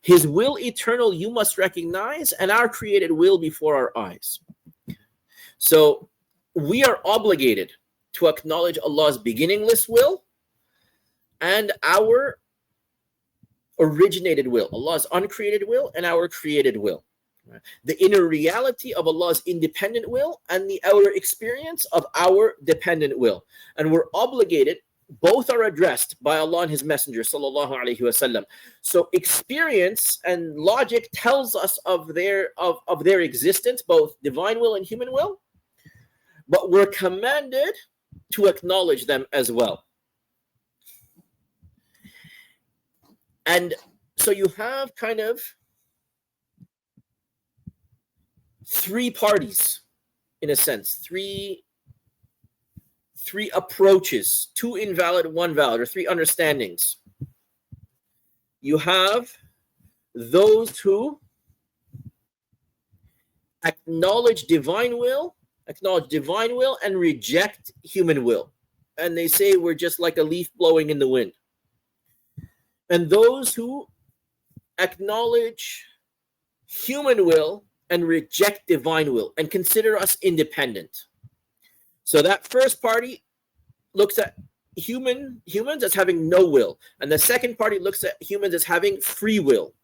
His will eternal you must recognize, and our created will before our eyes. So we are obligated to acknowledge Allah's beginningless will and our originated will, Allah's uncreated will and our created will. The inner reality of Allah's independent will and the outer experience of our dependent will. And we're obligated, both are addressed by Allah and His Messenger, sallallahu alaihi wasallam. So experience and logic tells us of their existence, both divine will and human will, but we're commanded to acknowledge them as well. And so you have kind of three parties, in a sense, three approaches, two invalid, one valid, or three understandings. You have those who acknowledge divine will and reject human will. And they say we're just like a leaf blowing in the wind. And those who acknowledge human will and reject divine will and consider us independent. So that first party looks at humans as having no will, and the second party looks at humans as having free will.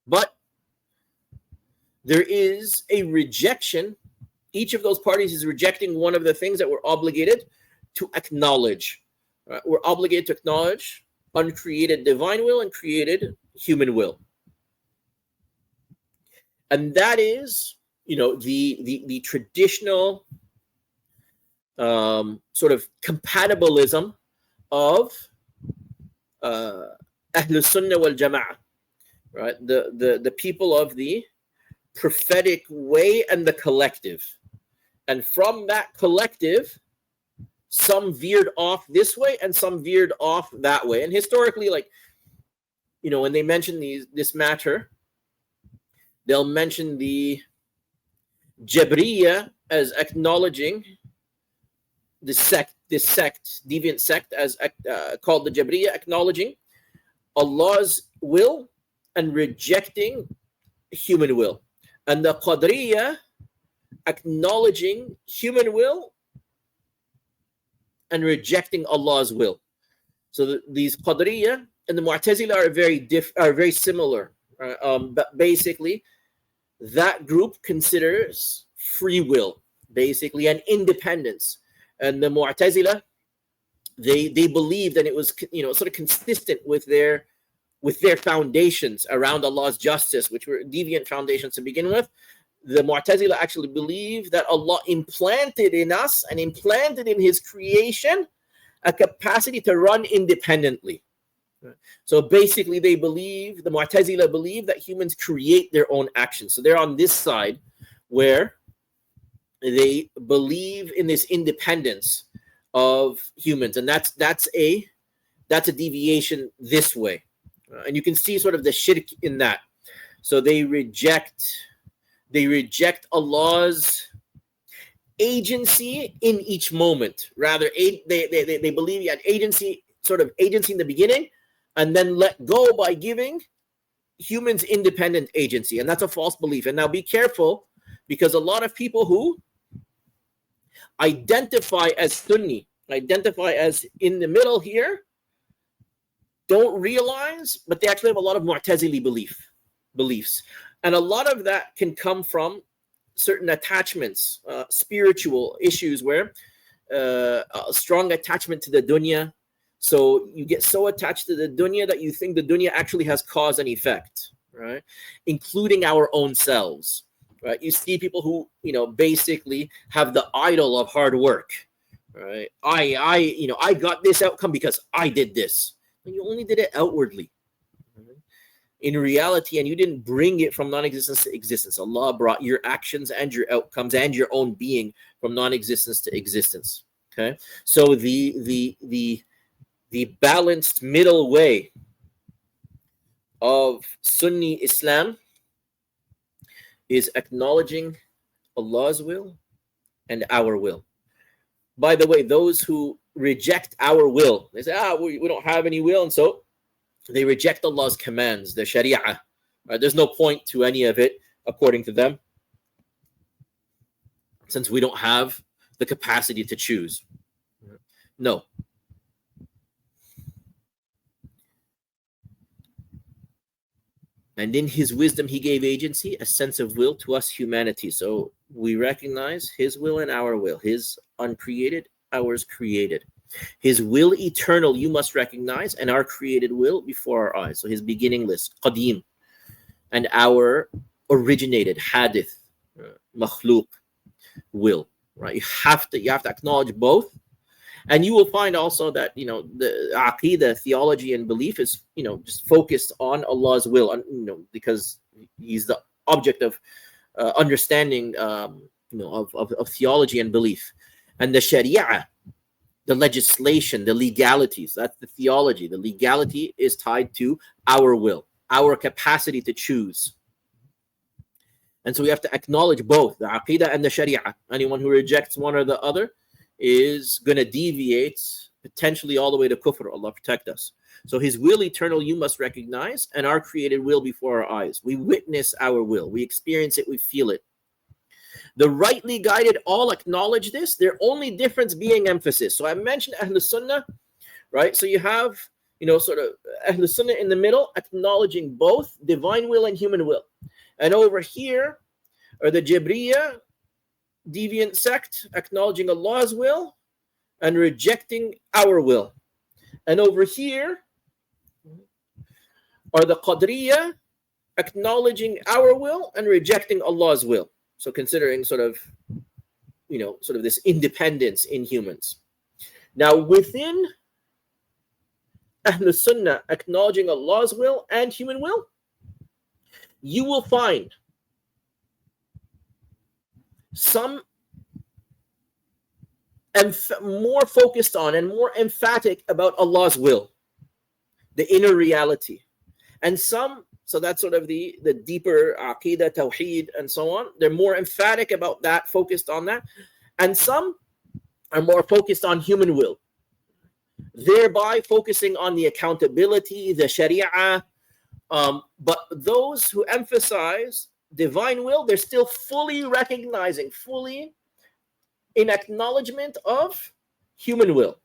But there is a rejection. Each of those parties is rejecting one of the things that we're obligated to acknowledge. We're obligated to acknowledge uncreated divine will and created human will. And that is, the traditional sort of compatibilism of Ahlul Sunnah wal Jama'ah, right? The people of the prophetic way and the collective. And from that collective, some veered off this way and some veered off that way. And historically, when they mention this matter, they'll mention the Jabriya as acknowledging this deviant sect as called the Jabriya, acknowledging Allah's will and rejecting human will. And the Qadriya acknowledging human will and rejecting Allah's will. So these Qadriya and the Mu'tazila are very similar. But basically, that group considers free will, basically, and independence. And the Mu'tazila, they believed, and it was sort of consistent with their foundations around Allah's justice, which were deviant foundations to begin with. The Mu'tazila actually believe that Allah implanted in us and implanted in His creation a capacity to run independently. So basically, the Mu'tazila believe that humans create their own actions. So they're on this side where they believe in this independence of humans, and that's a deviation this way, and you can see sort of the shirk in that. So they reject Allah's agency in each moment. Rather, they believe He had agency in the beginning, and then let go by giving humans independent agency. And that's a false belief. And now be careful, because a lot of people who identify as Sunni, identify as in the middle here, don't realize, but they actually have a lot of Mu'tazili beliefs. And a lot of that can come from certain attachments, spiritual issues where a strong attachment to the dunya. So you get so attached to the dunya that you think the dunya actually has cause and effect, right? Including our own selves, right? You see people who, basically have the idol of hard work, right? I got this outcome because I did this. And you only did it outwardly. Right? In reality, and you didn't bring it from non-existence to existence. Allah brought your actions and your outcomes and your own being from non-existence to existence. Okay? So the balanced middle way of Sunni Islam is acknowledging Allah's will and our will. By the way, those who reject our will, they say, we don't have any will, and so They reject Allah's commands, the Sharia. Right? There's no point to any of it, according to them, since we don't have the capacity to choose. No. And in his wisdom, he gave agency, a sense of will to us humanity. So we recognize his will and our will, his uncreated, ours created. His will eternal, you must recognize, and our created will before our eyes. So his beginning list, qadim, and our originated, hadith, makhluk, will. Right? You have to acknowledge both. And you will find also that, the aqidah, theology, and belief is, just focused on Allah's will, because he's the object of understanding, of theology and belief. And the Sharia, the legislation, the legalities, that's the theology. The legality is tied to our will, our capacity to choose. And so we have to acknowledge both, the aqidah and the Sharia. Anyone who rejects one or the other is going to deviate potentially all the way to kufr. Allah protect us. So his will eternal, you must recognize, and our created will before our eyes. We witness our will. We experience it. We feel it. The rightly guided all acknowledge this. Their only difference being emphasis. So I mentioned Ahl Sunnah, right? So you have, sort of Ahl Sunnah in the middle, acknowledging both divine will and human will. And over here are the Jabriya, deviant sect, acknowledging Allah's will and rejecting our will. And over here are the Qadriya, acknowledging our will and rejecting Allah's will. So considering sort of this independence in humans. Now within Ahl Sunnah, acknowledging Allah's will and human will, you will find some more focused on and more emphatic about Allah's will, the inner reality. And some, so that's sort of the deeper aqidah, tawheed, and so on. They're more emphatic about that, focused on that. And some are more focused on human will, thereby focusing on the accountability, the Sharia. But those who emphasize divine will, they're still fully recognizing, fully in acknowledgement of human will.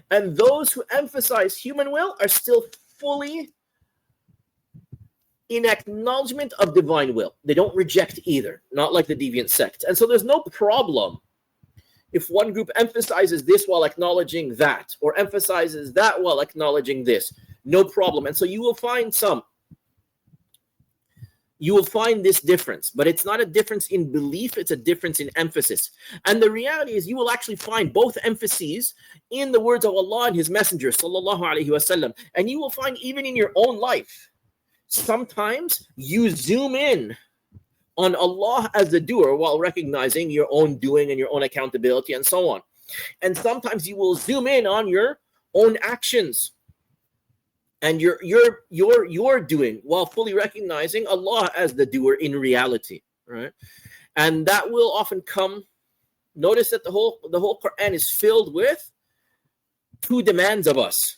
And those who emphasize human will are still fully in acknowledgement of divine will. They don't reject either, not like the deviant sect. And so there's no problem if one group emphasizes this while acknowledging that, or emphasizes that while acknowledging this. No problem. And so you will find this difference, but it's not a difference in belief, it's a difference in emphasis. And the reality is you will actually find both emphases in the words of Allah and His Messenger, sallallahu alaihi wasallam. And you will find even in your own life, sometimes you zoom in on Allah as the doer while recognizing your own doing and your own accountability and so on. And sometimes you will zoom in on your own actions and your doing while fully recognizing Allah as the doer in reality, right? And that will often come. Notice that the whole Quran is filled with two demands of us.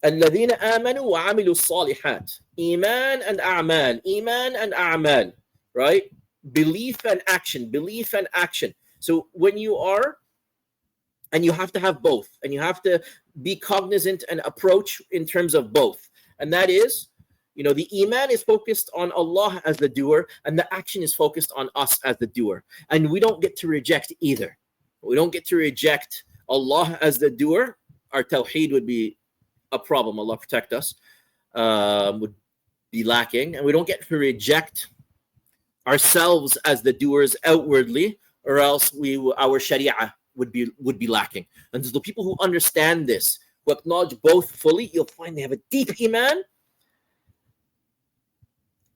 الذين آمنوا وعملوا الصالحات. Iman and a'mal, right? Belief and action. So when you are, and you have to have both, and you have to be cognizant and approach in terms of both. And that is, the iman is focused on Allah as the doer, and the action is focused on us as the doer. And we don't get to reject either. We don't get to reject Allah as the doer. Our tawheed would be a problem. Allah protect us. Would be lacking. And we don't get to reject ourselves as the doers outwardly, or else our sharia would be lacking. And so the people who understand this, who acknowledge both fully, you'll find they have a deep iman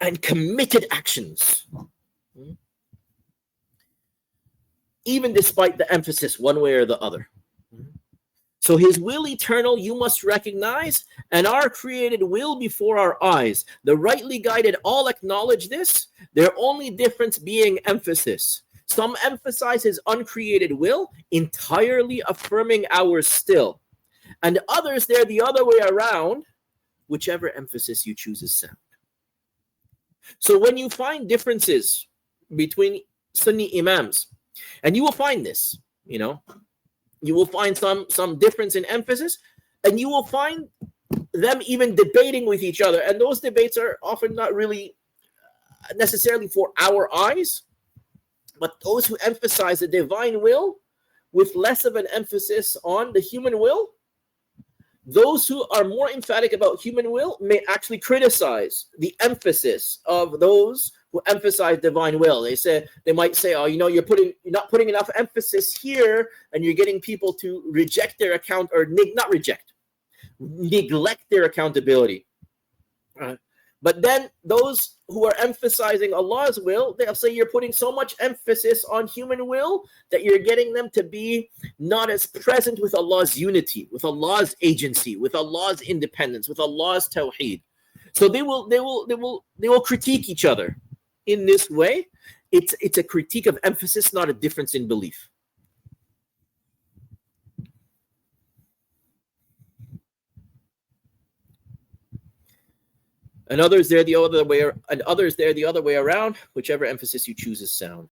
and committed actions, even despite the emphasis one way or the other. So His will eternal, you must recognize, and our created will before our eyes. The rightly guided all acknowledge this, their only difference being emphasis. Some emphasize his uncreated will, entirely affirming ours still. And others, they're the other way around, whichever emphasis you choose is sound. So when you find differences between Sunni Imams, and you will find this, you will find some difference in emphasis, and you will find them even debating with each other. And those debates are often not really necessarily for our eyes, but those who emphasize the divine will with less of an emphasis on the human will, those who are more emphatic about human will may actually criticize the emphasis of those who emphasize divine will. They might say, oh, you're not putting enough emphasis here, and you're getting people to reject their account, or neglect their accountability. But then those who are emphasizing Allah's will, they'll say you're putting so much emphasis on human will that you're getting them to be not as present with Allah's unity, with Allah's agency, with Allah's independence, with Allah's tawheed. So they will critique each other in this way. It's a critique of emphasis, not a difference in belief. And others there the other way around, whichever emphasis you choose is sound.